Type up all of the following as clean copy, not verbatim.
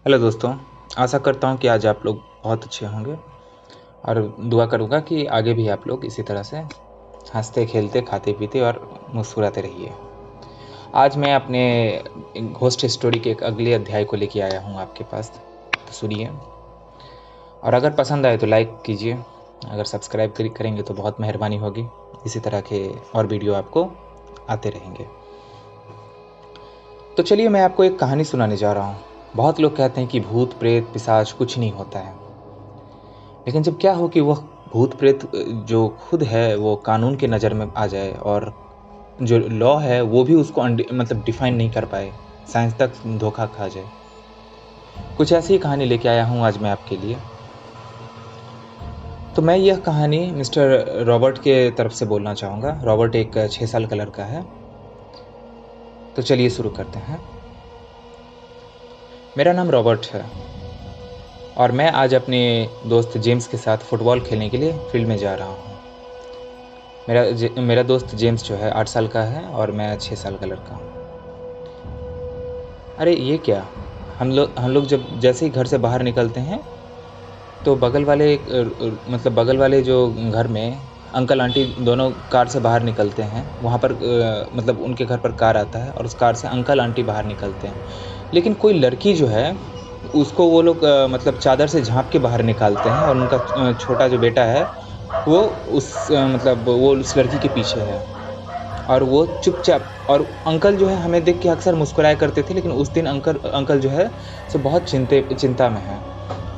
Hello दोस्तों, आशा करता हूँ कि आज आप लोग बहुत अच्छे होंगे और दुआ करूँगा कि आगे भी आप लोग इसी तरह से हँसते खेलते खाते पीते और मुस्कुराते रहिए। आज मैं अपने घोस्ट स्टोरी के एक अगले अध्याय को लेके आया हूँ आपके पास, तो सुनिए। और अगर पसंद आए तो लाइक कीजिए, अगर सब्सक्राइब करेंगे तो बहुत मेहरबानी होगी। इसी तरह के और वीडियो आपको आते रहेंगे। तो चलिए मैं आपको एक कहानी सुनाने जा रहा हूँ। बहुत लोग कहते हैं कि भूत प्रेत पिशाच कुछ नहीं होता है, लेकिन जब क्या हो कि वह भूत प्रेत जो खुद है वो कानून के नज़र में आ जाए और जो लॉ है वो भी उसको मतलब डिफाइन नहीं कर पाए, साइंस तक धोखा खा जाए। कुछ ऐसी ही कहानी लेके आया हूँ आज मैं आपके लिए। तो मैं यह कहानी मिस्टर रॉबर्ट के तरफ से बोलना चाहूँगा। रॉबर्ट एक 6 साल का लड़का है। तो चलिए शुरू करते हैं। मेरा नाम रॉबर्ट है और मैं आज अपने दोस्त जेम्स के साथ फुटबॉल खेलने के लिए फील्ड में जा रहा हूँ। मेरा दोस्त जेम्स जो है 8 साल का है और मैं 6 साल का लड़का हूँ। अरे ये क्या, हम लोग जब जैसे ही घर से बाहर निकलते हैं तो मतलब बगल वाले जो घर में अंकल आंटी दोनों कार से बाहर निकलते हैं। वहाँ पर मतलब उनके घर पर कार आता है और उस कार से अंकल आंटी बाहर निकलते हैं। लेकिन कोई लड़की जो है उसको वो लोग मतलब चादर से झाँप के बाहर निकालते हैं और उनका छोटा जो बेटा है वो मतलब वो उस लड़की के पीछे है और वो चुपचाप। और अंकल जो है हमें देख के अक्सर मुस्कुराया करते थे, लेकिन उस दिन अंकल जो है सो बहुत चिंता में है।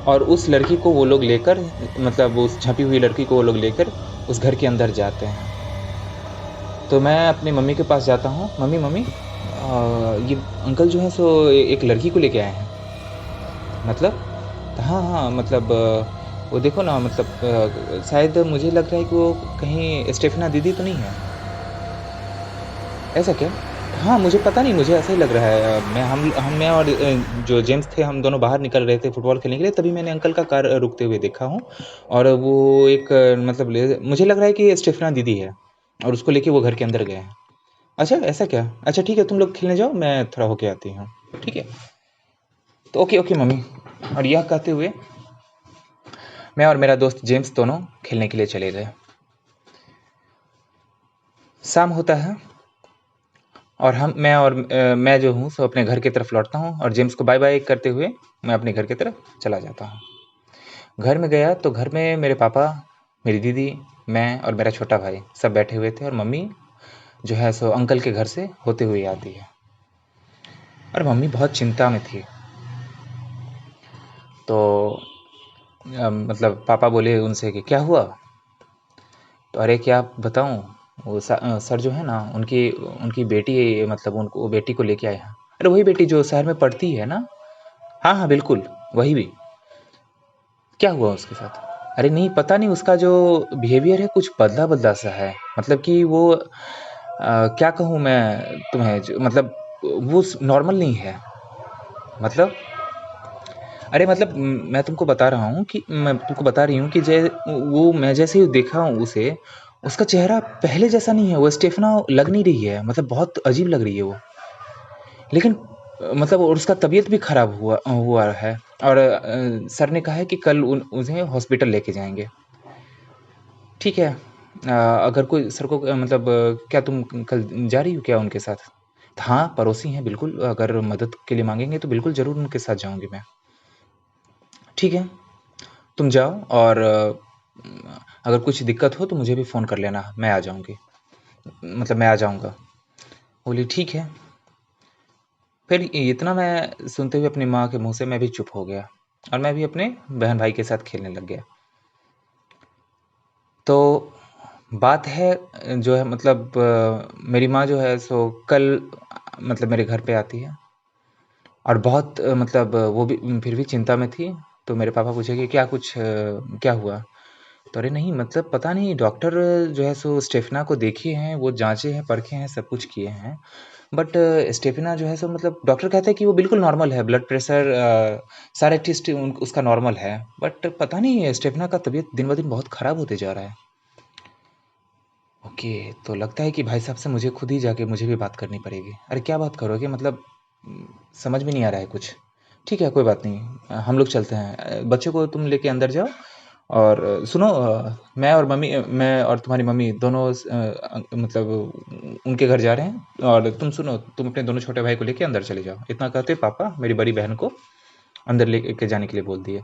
और उस लड़की को वो लोग लेकर, मतलब उस छपी हुई लड़की को वो लोग लेकर उस घर के अंदर जाते हैं। तो मैं अपनी मम्मी के पास जाता हूँ, मम्मी मम्मी ये अंकल जो है सो एक लड़की को लेके आए हैं। मतलब? तो हाँ हाँ, मतलब वो देखो ना, मतलब शायद मुझे लग रहा है कि वो कहीं स्टेफना दीदी तो नहीं है। ऐसा क्या? हाँ, मुझे पता नहीं, मुझे ऐसा ही लग रहा है। मैं और जो जेम्स थे, हम दोनों बाहर निकल रहे थे फुटबॉल खेलने के लिए, तभी मैंने अंकल का कार रुकते हुए देखा हूँ। और वो एक मतलब मुझे लग रहा है कि ये स्टेफना दीदी है और उसको लेके वो घर के अंदर गए हैं। अच्छा, ऐसा क्या? अच्छा ठीक है, तुम लोग खेलने जाओ, मैं थोड़ा होके आती हूँ। ठीक है? तो ओके ओके मम्मी। और यह कहते हुए मैं और मेरा दोस्त जेम्स दोनों खेलने के लिए चले गए। शाम होता है और मैं जो हूँ सो अपने घर की तरफ लौटता हूँ और जेम्स को बाय बाय करते हुए मैं अपने घर की तरफ चला जाता हूँ। घर में गया तो घर में मेरे पापा, मेरी दीदी, मैं और मेरा छोटा भाई सब बैठे हुए थे और मम्मी जो है सो अंकल के घर से होते हुए आती है और मम्मी बहुत चिंता में थी। तो मतलब पापा बोले उनसे कि क्या हुआ? तो अरे क्या बताऊँ, वो सर जो है ना उनकी उनकी बेटी, मतलब उनको बेटी को लेके आए हैं। अरे वही बेटी जो शहर में पढ़ती है ना। हाँ हाँ बिल्कुल, वही भी। क्या हुआ उसके साथ? अरे नहीं, पता नहीं, उसका जो बिहेवियर है कुछ बदला बदला सा है। मतलब कि वो क्या कहूँ मैं तुम्हें, मतलब वो नॉर्मल नहीं है। मतलब अरे मतलब मैं तुमको बता रहा हूँ कि मैं तुमको बता रही हूँ कि वो मैं जैसे ही देखा हूँ उसे, उसका चेहरा पहले जैसा नहीं है। वो स्टेफना लग नहीं रही है, मतलब बहुत अजीब लग रही है वो। लेकिन मतलब और उसका तबीयत भी खराब हुआ हुआ है। और सर ने कहा है कि कल उन्हें हॉस्पिटल लेके जाएंगे। ठीक है। अगर कोई सर को मतलब क्या तुम कल जा रही हो क्या उनके साथ? हाँ, पड़ोसी हैं बिल्कुल, अगर मदद के लिए मांगेंगे तो बिल्कुल ज़रूर उनके साथ जाऊंगी मैं। ठीक है, तुम जाओ और अगर कुछ दिक्कत हो तो मुझे भी फ़ोन कर लेना, मैं आ जाऊंगी, मतलब मैं आ जाऊंगा। बोली ठीक है। फिर इतना मैं सुनते हुए अपनी माँ के मुंह से मैं भी चुप हो गया और मैं भी अपने बहन भाई के साथ खेलने लग गया। तो बात है जो है, मतलब मेरी माँ जो है सो कल मतलब मेरे घर पे आती है और बहुत मतलब वो भी फिर भी चिंता में थी। तो मेरे पापा पूछे कि क्या हुआ? तो अरे नहीं, मतलब पता नहीं, डॉक्टर जो है सो स्टेफना को देखे हैं, वो जांचे हैं, परखे हैं, सब कुछ किए हैं। बट स्टेफना जो है सो, मतलब डॉक्टर कहते हैं कि वो बिल्कुल नॉर्मल है, ब्लड प्रेशर सारे टेस्ट उसका नॉर्मल है। बट पता नहीं स्टेफना का तबीयत दिन ब दिन बहुत ख़राब होते जा रहा है। ओके, तो लगता है कि भाई साहब से मुझे खुद ही जाके मुझे भी बात करनी पड़ेगी। अरे क्या बात करोगे, मतलब समझ में नहीं आ रहा है कुछ। ठीक है, कोई बात नहीं, हम लोग चलते हैं। बच्चे को तुम लेके अंदर जाओ और सुनो, मैं और तुम्हारी मम्मी दोनों मतलब उनके घर जा रहे हैं, और तुम सुनो, तुम अपने दोनों छोटे भाई को लेके अंदर चले जाओ। इतना कहते पापा मेरी बड़ी बहन को अंदर लेके जाने के लिए बोल दिए।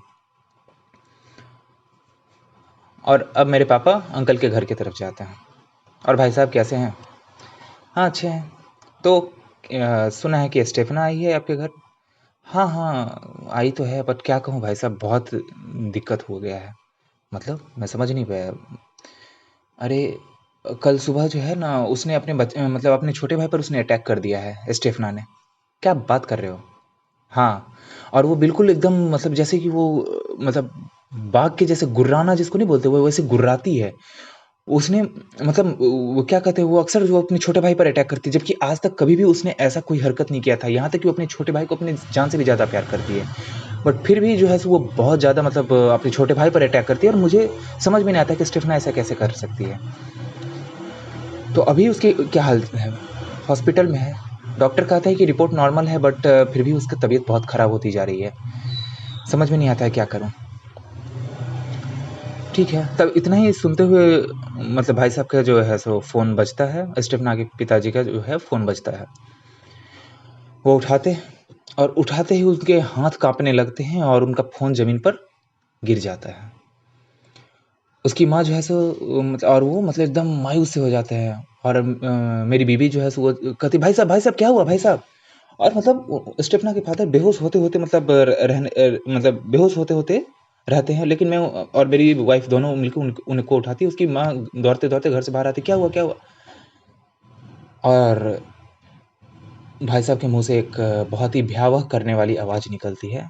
और अब मेरे पापा अंकल के घर की तरफ जाते हैं। और भाई साहब कैसे हैं? हाँ, अच्छे हैं। तो सुना है कि स्टेफना आई है आपके घर? हाँ, हाँ, आई तो है, बट क्या कहूँ भाई साहब, बहुत दिक्कत हो गया है। मतलब मैं समझ नहीं पाया। अरे, कल सुबह जो है ना, उसने मतलब अपने छोटे भाई पर उसने अटैक कर दिया है, स्टेफना ने। क्या बात कर रहे हो? हाँ, और वो बिल्कुल एकदम मतलब जैसे कि वो मतलब बाघ के जैसे गुर्राना जिसको नहीं बोलते, वो वैसे गुर्राती है। उसने मतलब वो क्या कहते हैं, वो अक्सर वो अपने छोटे भाई पर अटैक करती है, जबकि आज तक कभी भी उसने ऐसा कोई हरकत नहीं किया था। यहाँ तक कि वो अपने छोटे भाई को अपनी जान से भी ज़्यादा प्यार करती है। बट फिर भी जो है सो वो बहुत ज़्यादा मतलब अपने छोटे भाई पर अटैक करती है, और मुझे समझ में नहीं आता कि स्टेफना ऐसा कैसे कर सकती है। तो अभी उसकी क्या हालत है? हॉस्पिटल में है। डॉक्टर कहता है कि रिपोर्ट नॉर्मल है, बट फिर भी उसकी तबीयत बहुत ख़राब होती जा रही है। समझ में नहीं आता है क्या करूँ। ठीक है, तब इतना ही सुनते हुए मतलब भाई साहब का जो है सो फ़ोन बजता है, स्टेफना के पिताजी का जो है फ़ोन बजता है। वो उठाते, और उठाते ही उनके हाथ काँपने लगते हैं और उनका फ़ोन ज़मीन पर गिर जाता है। उसकी माँ जो है सो और वो मतलब एकदम मायूस से हो जाते हैं। और मेरी बीवी जो है सो वो कहती, भाई साहब क्या हुआ भाई साहब? और मतलब स्टेफना के फादर बेहोश होते-होते मतलब मतलब बेहोश होते-होते रहते हैं, लेकिन मैं और मेरी वाइफ़ दोनों मिलके उनको उठाती है। उसकी माँ दौड़ते-दौड़ते घर से बाहर आती है, क्या हुआ, क्या हुआ? और भाई साहब के मुँह से एक बहुत ही भयावह करने वाली आवाज़ निकलती है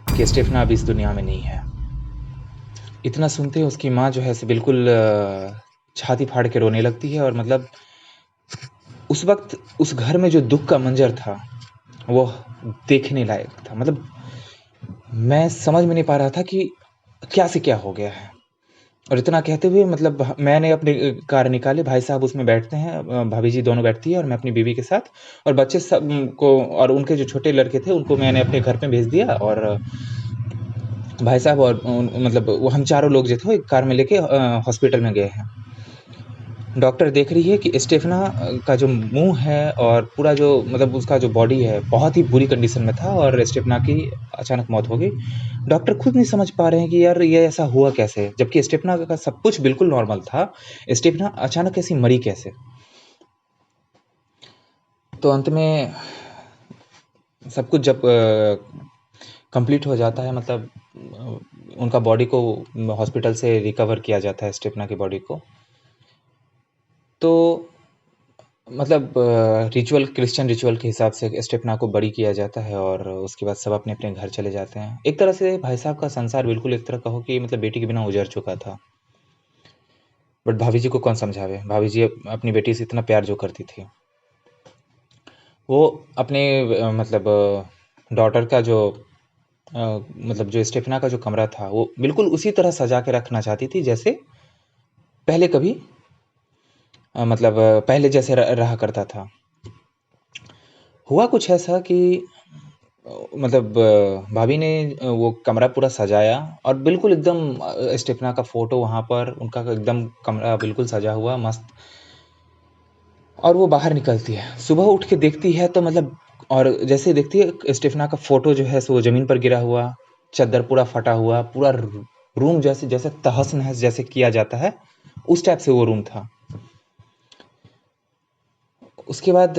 कि स्टेफना अब इस दुनिया में नहीं है। इतना सुनते ही उसकी माँ जो है सो बिल्कुल छाती फाड़ के रोने लगती है, और मतलब उस वक़्त उस घर में जो दुःख का मंज़र था, वो देखने लायक था। मतलब मैं समझ में नहीं पा रहा था कि क्या से क्या हो गया है। और इतना कहते हुए मतलब मैंने अपनी कार निकाली, भाई साहब उसमें बैठते हैं, भाभी जी दोनों बैठती है, और मैं अपनी बीवी के साथ, और बच्चे सब को और उनके जो छोटे लड़के थे उनको मैंने अपने घर पे भेज दिया। और भाई साहब और मतलब वो हम चारों लोग जो थे वो एक कार में लेके हॉस्पिटल में गए हैं। डॉक्टर देख रही है कि स्टेफना का जो मुंह है और पूरा जो मतलब उसका जो बॉडी है बहुत ही बुरी कंडीशन में था, और स्टेफना की अचानक मौत हो गई। डॉक्टर खुद नहीं समझ पा रहे हैं कि यार ये ऐसा हुआ कैसे, जबकि स्टेफना का सब कुछ बिल्कुल नॉर्मल था। स्टेफना अचानक ऐसी मरी कैसे? तो अंत में सब कुछ जब कंप्लीट हो जाता है, मतलब उनका बॉडी को हॉस्पिटल से रिकवर किया जाता है, स्टेफना की बॉडी को। तो मतलब रिचुअल, क्रिश्चियन रिचुअल के हिसाब से स्टेफना को बरी किया जाता है, और उसके बाद सब अपने-अपने घर चले जाते हैं। एक तरह से भाई साहब का संसार बिल्कुल एक तरह कहो कि मतलब बेटी के बिना उजड़ चुका था। बट भाभी जी को कौन समझावे? भाभी जी अपनी बेटी से इतना प्यार जो करती थी, वो अपने मतलब डॉटर का जो मतलब जो स्टेफना का जो कमरा था, वो बिल्कुल उसी तरह सजा के रखना चाहती थी जैसे पहले कभी मतलब पहले जैसे रहा करता था। हुआ कुछ ऐसा कि मतलब भाभी ने वो कमरा पूरा सजाया, और बिल्कुल एकदम स्टेफना का फोटो वहाँ पर, उनका एकदम कमरा बिल्कुल सजा हुआ मस्त। और वो बाहर निकलती है, सुबह उठ के देखती है तो मतलब, और जैसे देखती है स्टेफना का फोटो जो है सो वो जमीन पर गिरा हुआ, चादर पूरा फटा हुआ, पूरा रूम जैसे जैसे तहस नहस जैसे किया जाता है, उस टाइप से वो रूम था। उसके बाद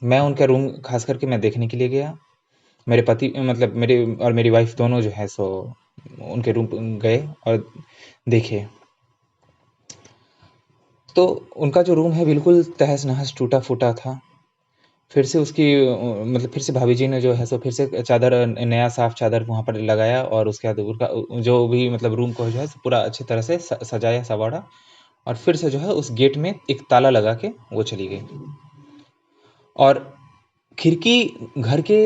मैं उनका रूम खास करके मैं देखने के लिए गया। मेरे पति मतलब मेरे और मेरी वाइफ दोनों जो है सो उनके रूम गए और देखे। तो उनका जो रूम है बिल्कुल तहस नहस टूटा फूटा था। फिर से उसकी मतलब फिर से भाभी जी ने जो है सो फिर से चादर, नया साफ चादर वहाँ पर लगाया, और उसके बाद उनका जो भी मतलब रूम को जो है सो पूरा अच्छी तरह से सजाया सवारा, और फिर से जो है उस गेट में एक ताला लगा के वो चली गई। और खिड़की घर के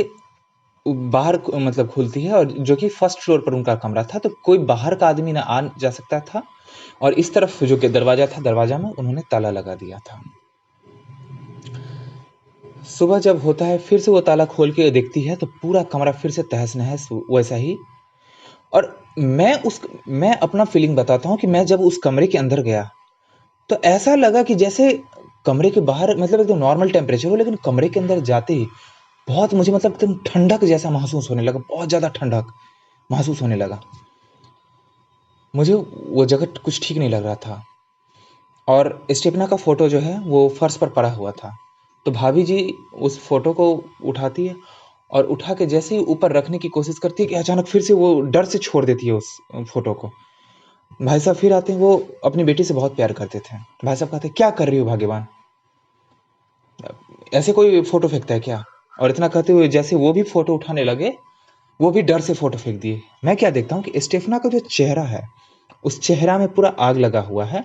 बाहर मतलब खुलती है, और जो कि फर्स्ट फ्लोर पर उनका कमरा था, तो कोई बाहर का आदमी ना आ जा सकता था। और इस तरफ जो कि दरवाजा था, दरवाजा में उन्होंने ताला लगा दिया था। सुबह जब होता है फिर से वो ताला खोल के देखती है तो पूरा कमरा फिर से तहस-नहस वैसा ही। और मैं अपना फीलिंग बताता हूँ कि मैं जब उस कमरे के अंदर गया, तो ऐसा लगा कि जैसे कमरे के बाहर मतलब एकदम नॉर्मल टेम्परेचर हो, लेकिन कमरे के अंदर जाते ही बहुत मुझे मतलब एकदम ठंडक जैसा महसूस होने लगा, बहुत ज़्यादा ठंडक महसूस होने लगा। मुझे वो जगह कुछ ठीक नहीं लग रहा था। और स्टेपना का फ़ोटो जो है वो फर्श पर पड़ा हुआ था। तो भाभी जी उस फ़ोटो को उठाती है और उठा के जैसे ही ऊपर रखने की कोशिश करती है कि अचानक फिर से वो डर से छोड़ देती है उस फ़ोटो को। भाई साहब फिर आते हैं, वो अपनी बेटी से बहुत प्यार करते थे। भाई साहब कहते हैं, "क्या कर रही हो भाग्यवान? ऐसे कोई फ़ोटो फेंकता है क्या?" और इतना कहते हुए जैसे वो भी फ़ोटो उठाने लगे, वो भी डर से फ़ोटो फेंक दिए। मैं क्या देखता हूँ कि स्टेफना का जो चेहरा है, उस चेहरा में पूरा आग लगा हुआ है।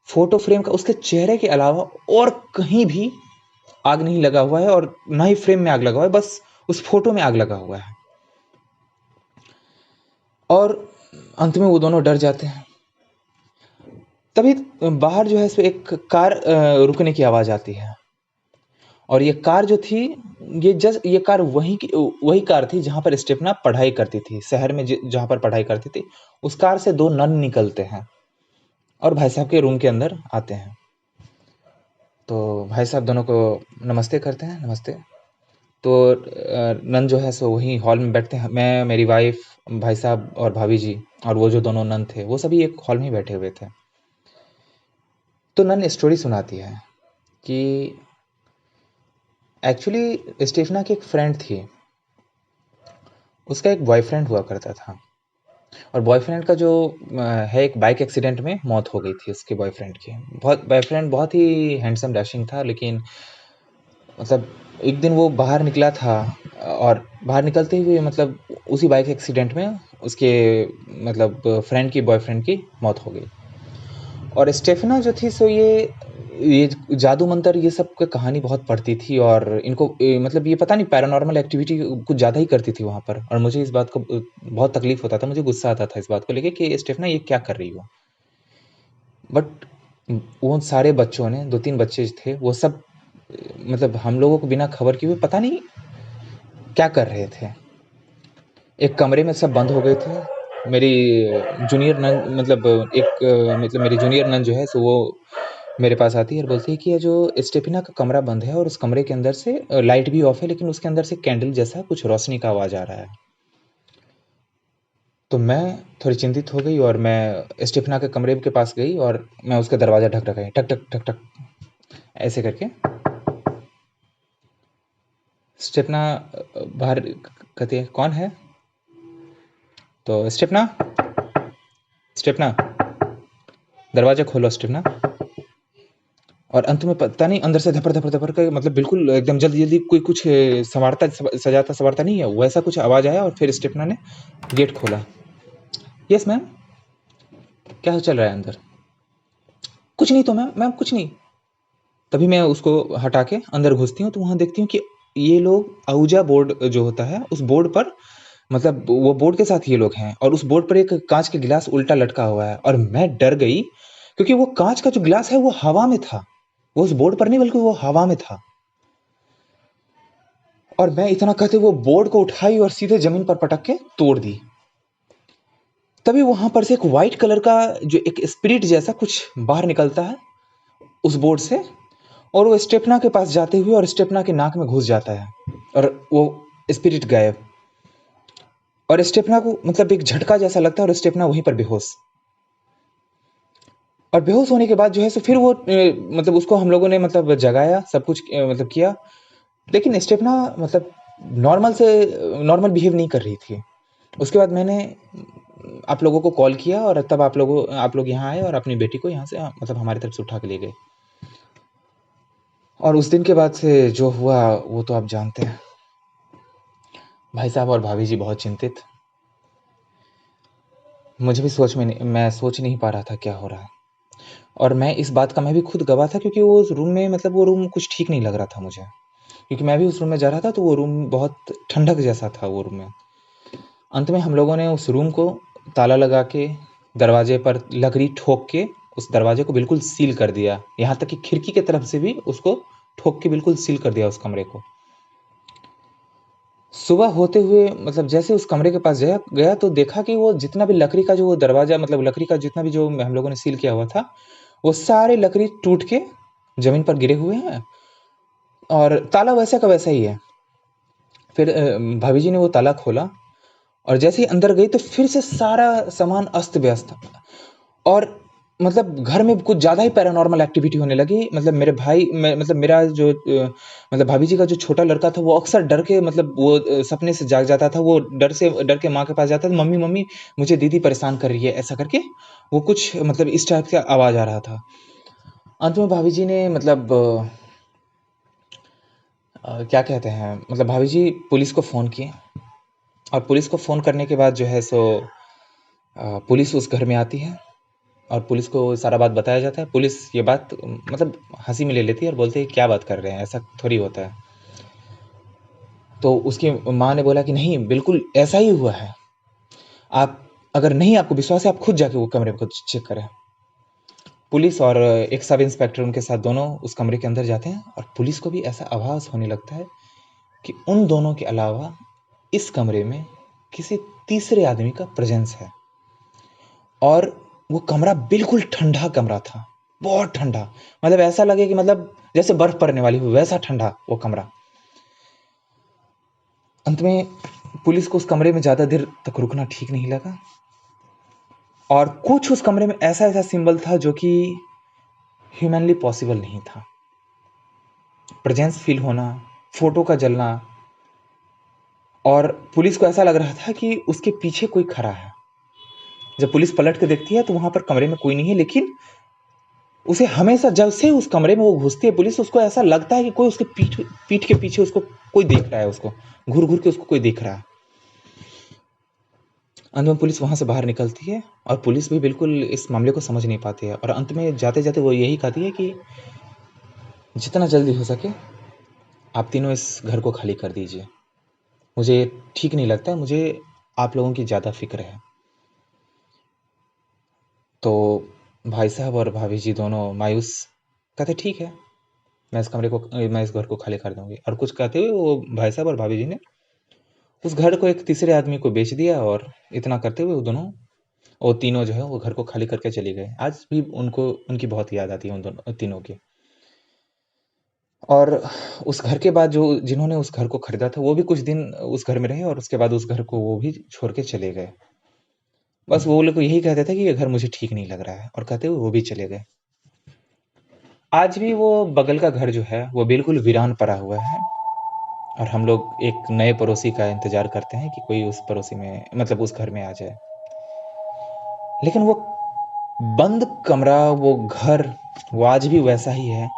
फ़ोटो फ्रेम का उसके चेहरे के अलावा और कहीं भी आग नहीं लगा हुआ है और ना ही फ्रेम में आग लगा हुआ है, बस उस फ़ोटो में आग लगा हुआ है। और अंत में वो दोनों डर जाते हैं। तभी बाहर जो है सो एक कार रुकने की आवाज़ आती है। और ये कार जो थी, ये कार वही कार थी जहाँ पर स्टेफना पढ़ाई करती थी, शहर में जहाँ पर पढ़ाई करती थी। उस कार से 2 नन निकलते हैं और भाई साहब के रूम के अंदर आते हैं। तो भाई साहब दोनों को नमस्ते करते हैं, नमस्ते। तो नन जो है सो वहीं हॉल में बैठते हैं। मैं, मेरी वाइफ़, भाई साहब और भाभी जी और वो जो दोनों नन थे, वो सभी एक हॉल में ही बैठे हुए थे। तो नन स्टोरी सुनाती है कि एक्चुअली स्टेफना की एक फ्रेंड थी। उसका एक बॉयफ्रेंड हुआ करता था और बॉयफ्रेंड का जो है, एक बाइक एक्सीडेंट में मौत हो गई थी उसके बॉयफ्रेंड की। बॉयफ्रेंड बहुत ही हैंडसम डैशिंग था, लेकिन मतलब एक दिन वो बाहर निकला था और बाहर निकलते हुए मतलब उसी बाइक एक्सीडेंट में उसके मतलब फ्रेंड की बॉयफ्रेंड की मौत हो गई। और स्टेफना जो थी सो ये जादू मंतर ये सब की कहानी बहुत पढ़ती थी और इनको मतलब ये पता नहीं पैरानॉर्मल एक्टिविटी कुछ ज़्यादा ही करती थी वहाँ पर। और मुझे इस बात को बहुत तकलीफ होता था, मुझे गुस्सा आता था इस बात को लेके कि स्टेफना ये क्या कर रही हो। बट वो सारे बच्चों ने, 2-3 बच्चे थे, वो सब मतलब हम लोगों को बिना खबर किए हुए पता नहीं क्या कर रहे थे। एक कमरे में सब बंद हो गए थे। मेरी जूनियर नन मतलब मतलब मेरी जूनियर नन जो है सो वो मेरे पास आती है और बोलती है कि ये जो स्टेफिना का कमरा बंद है और उस कमरे के अंदर से लाइट भी ऑफ है, लेकिन उसके अंदर से कैंडल जैसा कुछ रोशनी का आवाज़ आ रहा है। तो मैं थोड़ी चिंतित हो गई और मैं स्टेफिना के कमरे के पास गई और मैं उसका दरवाज़ा ढक-ढकाई, ठक, ठक, ठक, ठक ऐसे करके। स्टेफना बाहर कहती है, "कौन है?" तो स्टेफना, स्टेफना, दरवाज़ा खोलो स्टेफना। और अंत में पता नहीं अंदर से धपर-धपर-धपर के मतलब बिल्कुल एकदम जल्दी-जल्दी कोई कुछ सजाता-संवारता नहीं है, वैसा कुछ आवाज़ आया और फिर स्टेफना ने गेट खोला। "यस मैम, क्या चल रहा है अंदर?" "कुछ नहीं तो मैम, मैम कुछ नहीं।" तभी मैं उसको हटा के अंदर घुसती हूँ तो वहाँ देखती हूँ कि ये लोग अहूजा बोर्ड जो होता है, उस बोर्ड पर मतलब वो बोर्ड के साथ ये लोग हैं और उस बोर्ड पर एक काँच के गिलास उल्टा लटका हुआ है और मैं डर गई क्योंकि वो काँच का जो गिलास है वो हवा में था। वो उस बोर्ड पर नहीं बल्कि वो हवा में था। और मैं इतना कहते वो बोर्ड को उठाई और सीधे ज़मीन पर पटक के तोड़ दी। तभी वहाँ पर से एक व्हाइट कलर का जो एक स्पिरिट जैसा कुछ बाहर निकलता है उस बोर्ड से और वो स्टेपना के पास जाते हुए और स्टेपना के नाक में घुस जाता है और वो स्पिरिट गायब। और स्टेपना को मतलब एक झटका जैसा लगता है और स्टेपना वहीं पर बेहोश। और बेहोश होने के बाद जो है सो फिर वो मतलब उसको हम लोगों ने मतलब जगाया, सब कुछ मतलब किया। लेकिन स्टेपना मतलब नॉर्मल बिहेव नहीं कर रही थी। उसके बाद मैंने आप लोगों को कॉल किया और तब आप लोग यहाँ आए और अपनी बेटी को यहाँ से मतलब हमारी तरफ से उठा के ले गए। और उस दिन के बाद से जो हुआ वो तो आप जानते हैं। भाई साहब और भाभी जी बहुत चिंतित। मुझे भी मैं सोच नहीं पा रहा था क्या हो रहा है। और मैं इस बात का मैं भी खुद गवाह था क्योंकि वो उस रूम में मतलब वो रूम कुछ ठीक नहीं लग रहा था मुझे। क्योंकि मैं भी उस रूम में जा रहा था तो वो रूम बहुत ठंडक जैसा था वो रूम में। अंत में हम लोगों ने उस रूम को ताला लगा के, दरवाजे पर लकड़ी ठोक के उस दरवाजे को बिल्कुल सील कर दिया। यहाँ तक कि खिड़की की तरफ से भी उसको ठोक के बिल्कुल सील कर दिया उस कमरे को। सुबह होते हुए मतलब जैसे उस कमरे के पास गया तो देखा कि वो जितना भी लकड़ी का जो वो दरवाज़ा मतलब लकड़ी का जितना भी जो हम लोगों ने सील किया हुआ था, वो सारे लकड़ी टूट के ज़मीन पर गिरे हुए हैं और ताला वैसा का वैसा ही है। फिर भाभी जी ने वो ताला खोला और जैसे ही अंदर गई तो फिर से सारा सामान अस्त-व्यस्त और मतलब घर में कुछ ज़्यादा ही पैरानॉर्मल एक्टिविटी होने लगी। मतलब मेरे भाई मतलब मेरा जो मतलब भाभी जी का जो छोटा लड़का था वो अक्सर डर के मतलब वो सपने से जाग जाता था। वो डर के माँ के पास जाता था, "मम्मी, मम्मी मुझे दीदी परेशान कर रही है।" ऐसा करके वो कुछ मतलब इस टाइप का आवाज़ आ रहा था। अंत में भाभी जी ने मतलब क्या कहते हैं मतलब भाभी जी पुलिस को फ़ोन किए और पुलिस को फ़ोन करने के बाद जो है सो पुलिस उस घर में आती है और पुलिस को सारा बात बताया जाता है। पुलिस ये बात मतलब हँसी में ले लेती है और बोलती है, "क्या बात कर रहे हैं? ऐसा थोड़ी होता है।" तो उसकी माँ ने बोला कि, "नहीं, बिल्कुल ऐसा ही हुआ है। आप अगर नहीं आपको विश्वास है, आप खुद जाके वो कमरे को चेक करें।" पुलिस और एक सब इंस्पेक्टर उनके साथ दोनों उस कमरे के अंदर जाते हैं और पुलिस को भी ऐसा आभास होने लगता है कि उन दोनों के अलावा इस कमरे में किसी तीसरे आदमी का प्रेज़ेंस है और वो कमरा बिल्कुल ठंडा कमरा था, बहुत ठंडा। मतलब ऐसा लगे कि मतलब जैसे बर्फ़ पड़ने वाली हो, वैसा ठंडा वो कमरा। अंत में पुलिस को उस कमरे में ज़्यादा देर तक रुकना ठीक नहीं लगा और कुछ उस कमरे में ऐसा-ऐसा सिंबल था जो कि ह्यूमनली पॉसिबल नहीं था। प्रेज़ेंस फ़ील होना, फ़ोटो का जलना और पुलिस को ऐसा लग रहा था कि उसके पीछे कोई खड़ा है। जब पुलिस पलट के देखती है तो वहाँ पर कमरे में कोई नहीं है, लेकिन उसे हमेशा जब से उस कमरे में वो घुसती है पुलिस, उसको ऐसा लगता है कि कोई उसके पीठ के पीछे उसको कोई देख रहा है उसको, घूर-घूर के उसको कोई देख रहा है। अंत में पुलिस वहाँ से बाहर निकलती है और पुलिस भी बिल्कुल इस मामले को समझ नहीं पाती है और अंत में जाते-जाते वो यही कहती है कि जितना जल्दी हो सके आप तीनों इस घर को खाली कर दीजिए। मुझे ठीक नहीं लगता है, मुझे आप लोगों की ज़्यादा फ़िक्र है। तो भाई साहब और भाभी जी दोनों मायूस कहते ठीक है, मैं इस घर को खाली कर दूँगी और कुछ कहते हुए वो भाई साहब और भाभी जी ने उस घर को एक तीसरे आदमी को बेच दिया और इतना करते हुए वो तीनों जो है वो घर को खाली करके चले गए। आज भी उनको उनकी बहुत याद आती है उन दोनों तीनों की। और उस घर के बाद जो जिन्होंने उस घर को खरीदा था वो भी कुछ दिन उस घर में रहे और उसके बाद उस घर को वो भी छोड़ के चले गए। बस वो लोग यही कहते थे कि ये घर मुझे ठीक नहीं लग रहा है और कहते हुए वो भी चले गए। आज भी वो बगल का घर जो है वो बिल्कुल वीरान पड़ा हुआ है और हम लोग एक नए पड़ोसी का इंतज़ार करते हैं कि कोई उस पड़ोसी में मतलब उस घर में आ जाए। लेकिन वो बंद कमरा, वो घर, वो आज भी वैसा ही है।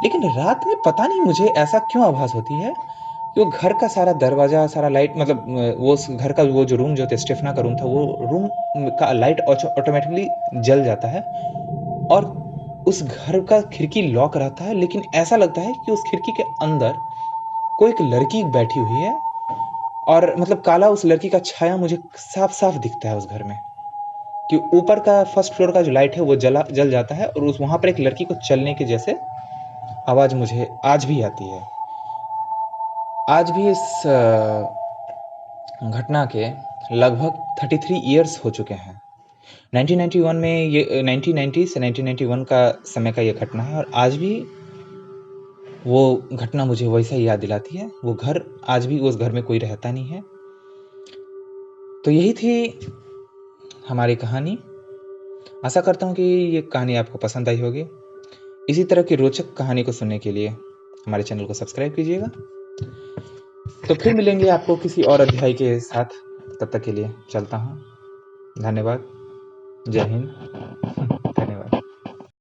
लेकिन रात में पता नहीं मुझे ऐसा क्यों आभास होती है कि वो घर का सारा दरवाज़ा, सारा लाइट मतलब वो उस घर का वो जो रूम जो था स्टेफना का रूम था, वो रूम का लाइट ऑटोमैटिकली जल जाता है और उस घर का खिड़की लॉक रहता है, लेकिन ऐसा लगता है कि उस खिड़की के अंदर कोई एक लड़की बैठी हुई है और मतलब काला उस लड़की का छाया मुझे साफ-साफ दिखता है उस घर में। कि ऊपर का फर्स्ट फ्लोर का जो लाइट है वो जल जाता है और उस वहाँ पर एक लड़की को चलने के जैसे आवाज़ मुझे आज भी आती है। आज भी इस घटना के लगभग 33 इयर्स हो चुके हैं। 1991 में ये 1990 से 1991 का समय का ये घटना है और आज भी वो घटना मुझे वैसा ही याद दिलाती है। वो घर आज भी उस घर में कोई रहता नहीं है। तो यही थी हमारी कहानी। आशा करता हूँ कि ये कहानी आपको पसंद आई होगी। इसी तरह की रोचक कहानी को सुनने के लिए हमारे चैनल को सब्सक्राइब कीजिएगा। तो फिर मिलेंगे आपको किसी और अध्याय के साथ। तब तक के लिए चलता हूँ। धन्यवाद। जय हिंद। धन्यवाद।